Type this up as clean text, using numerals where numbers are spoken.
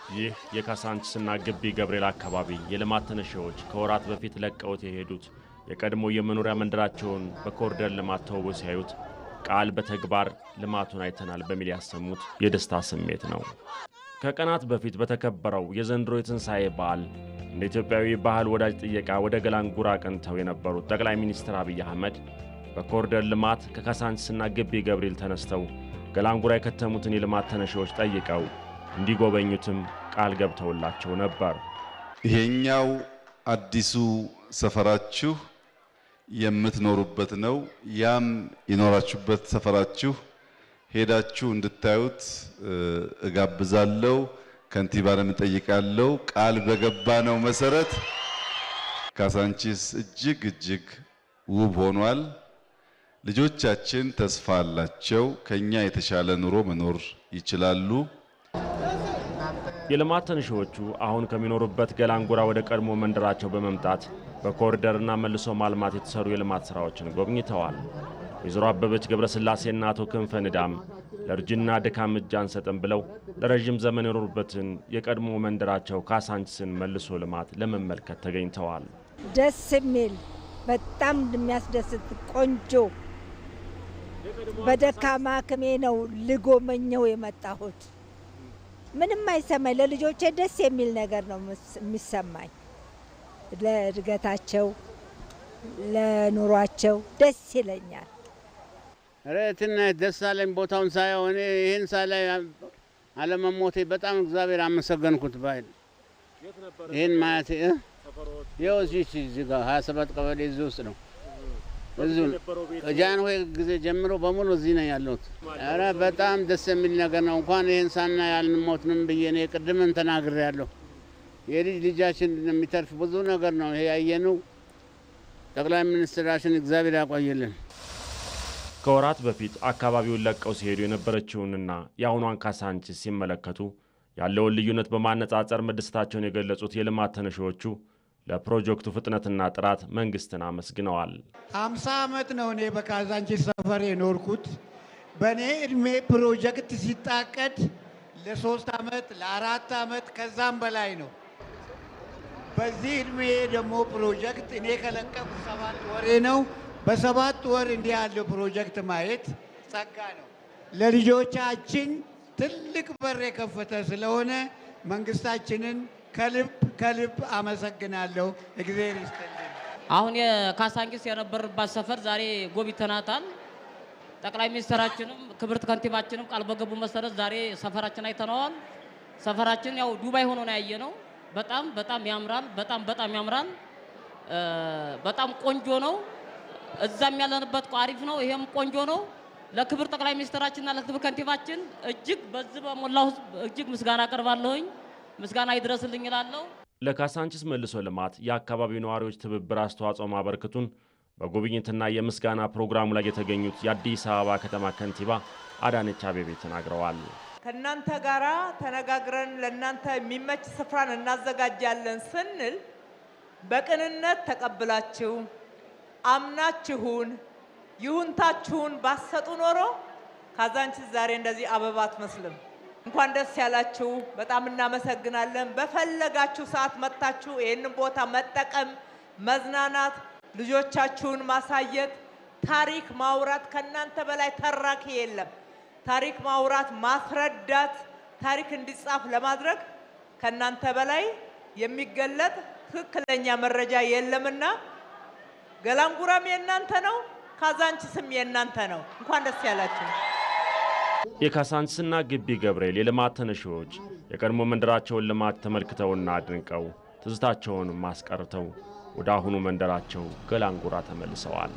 ይህ የካሳንችስና ግቢ ገብርኤል አካባቢ የልማት ተነሺዎች ከወራት በፊት ለቀውት የሄዱት የቀድሞ የመኖሪያ መንደራቸውን በኮሪደር ልማት ተውቦ ሲያዩት ቃል በተግባር ልማቱን አይተናል በሚል ያሰሙት የደስታ ስሜት ነው። ከቀናት በፊት በተከበረው የዘንድሮ የትንሣኤ በዓል እንደ ኢትዮጵያዊ ባህል ወዳጅ ጥየቃ ወደ ገላንጉራ አቅንተው የነበሩት ጠቅላይ ሚኒስትር አብይ አህመድ በኮሪደር ልማት ከካሳንችስና ግቢ ገብርኤል ተነስተው ገላንጉራ የከተሙትን የልማት ተነሺዎች ጠይቀው እንዲጎበኙትም ቃል ገብተውላቸው ነበር። ይሄኛው አዲሱ ሰፈራችሁ የምትኖሩበት ነው። ያም የኖራችሁበት ሰፈራችሁ ሄዳችሁ እንድታዩት እጋብዛለሁ። ከንቲባንም እጠይቃለሁ። ቃል በገባነው መሰረት ካሳንችስ እጅግ ውብ ሆኗል። ልጆቻችን ተስፋ አላቸው። ከኛ የተሻለ ኑሮ መኖር ይችላሉ። የልማት ተነሺዎቹ አሁን ከሚኖሩበት ገላንጉራ ወደ ቀድሞ መንደራቸው በመምጣት በኮሪደርና መልሶ ማልማት የተሰሩ የልማት ሥራዎችን ጎብኝተዋል። ወይዘሮ አበበች ገብረስላሴና አቶ ክንፈ ንዳም ለእርጅና ድካም እጅ አንሰጥም ብለው ለረጅም ዘመን የኖሩበትን የቀድሞ መንደራቸው ካሳንችስን መልሶ ልማት ለመመልከት ተገኝተዋል። ደስ የሚል በጣም የሚያስደስት ቆንጆ በደካማ አቅሜ ነው ልጎመኘው የመጣሁት። ምንም አይሰማኝ። ለልጆቼ ደስ የሚል ነገር ነው የሚሰማኝ። ለእድገታቸው ለኑሯቸው ደስ ይለኛል። ረትና ደስ አለኝ ቦታውን ሳየው። እኔ ይሄን ሳላይ አለመሞቴ በጣም እግዚአብሔር አመሰገንኩት ባይል ይሄን ማየቴ ይኸው እዚህ ጋር 27 ቀበሌ እዚህ ውስጥ ነው። እዚሁ ከጃንሆይ ጊዜ ጀምሮ በሙሉ እዚህ ነው ያለሁት። ኧረ በጣም ደስ የሚል ነገር ነው። እንኳን ይሄን ሳና ያልንሞትንም ብዬ እኔ ቅድምም ተናግሬያለሁ። ልጃችን የሚተርፍ ብዙ ነገር ነው ይሄ ያየነው። ጠቅላይ ሚኒስትራችን እግዚአብሔር ያቆይልን። ከወራት በፊት አካባቢውን ለቀው ሲሄዱ የነበረችውንና የአሁኗን ካሳንችስ ሲመለከቱ ያለውን ልዩነት በማነጻጸር መደሰታቸውን የገለጹት የልማት ተነሺዎቹ ለፕሮጀክቱ ፍጥነትና ጥራት መንግስትን አመስግነዋል። 50 ዓመት ነው እኔ በካሳንችስ ሰፈር የኖርኩት። በእኔ እድሜ ፕሮጀክት ሲታቀድ ለ3 ዓመት ለ4 ዓመት ከዛም በላይ ነው። በዚህ እድሜ ደግሞ ፕሮጀክት እኔ ከለቀቁ 7 ወሬ ነው። በ7 ወር እንዲህ ያለው ፕሮጀክት ማየት ጸጋ ነው። ለልጆቻችን ትልቅ በር የከፈተ ስለሆነ መንግስታችንን ከልብ አመሰግናለሁ። እግዚአብሔር ይስጥልኝ። አሁን የካሳንችስ የነበርባት ሰፈር ዛሬ ጎብኝተናታል። ጠቅላይ ሚኒስትራችንም ክብርት ከንቲባችንም ቃል በገቡ መሰረት ዛሬ ሰፈራችን አይተነዋል። ሰፈራችን ያው ዱባይ ሆኖ ነው ያየነው። በጣም ያምራል። በጣም ያምራል። በጣም ቆንጆ ነው። እዛም ያለንበት አሪፍ ነው። ይሄም ቆንጆ ነው። ለክብር ጠቅላይ ሚኒስትራችንና ለክብር ከንቲባችን እጅግ በዚህ በሞላው እጅግ ምስጋና አቀርባለሁኝ። ምስጋና ይድረስልኝ እላለሁ። ለካሳንችስ መልሶ ልማት የአካባቢው ነዋሪዎች ትብብር አስተዋጽኦ ማበርከቱን በጉብኝትና የምስጋና ፕሮግራሙ ላይ የተገኙት የአዲስ አበባ ከተማ ከንቲባ አዳነች አቤቤ ተናግረዋል። ከናንተ ጋራ ተነጋግረን ለናንተ የሚመች ስፍራን እናዘጋጃለን ስንል በቅንነት ተቀብላችሁ አምናችሁን ይሁንታችሁን ባሰጡ ኖሮ ካሳንችስ ዛሬ እንደዚህ አበባ አትመስልም። እንኳን ደስ ያላችሁ። በጣም እናመሰግናለን። በፈለጋችሁ ሰዓት መጣችሁ ይሄንን ቦታ መጠቀም፣ መዝናናት፣ ልጆቻችሁን ማሳየት፣ ታሪክ ማውራት። ከናንተ በላይ ተራኪ የለም። ታሪክ ማውራት፣ ማስረዳት፣ ታሪክ እንዲጻፍ ለማድረግ ከናንተ በላይ የሚገለጥ ትክክለኛ መረጃ የለምና ገላንጉራም የናንተ ነው፣ ካሳንችስም የናንተ ነው። እንኳን ደስ ያላችሁ። የካሳንችስና ግቢ ገብርኤል የልማት ተነሺዎች የቀድሞ መንደራቸውን ልማት ተመልክተውና አድንቀው ትዝታቸውን ማስቀርተው ወደ አሁኑ መንደራቸው ገላንጉራ ተመልሰዋል።